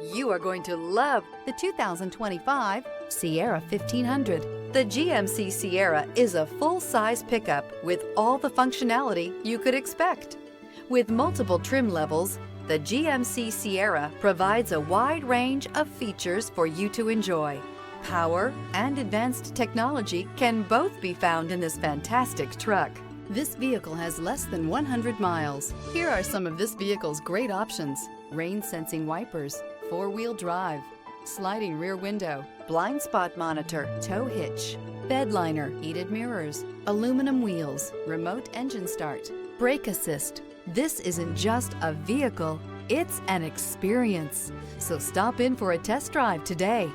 You are going to love the 2025 Sierra 1500. The GMC Sierra is a full-size pickup with all the functionality you could expect. With multiple trim levels, the GMC Sierra provides a wide range of features for you to enjoy. Power and advanced technology can both be found in this fantastic truck. This vehicle has less than 100 miles. Here are some of this vehicle's great options: rain sensing wipers, four-wheel drive, sliding rear window, blind spot monitor, tow hitch, bed liner, heated mirrors, aluminum wheels, remote engine start, brake assist. This isn't just a vehicle, it's an experience. So stop in for a test drive today.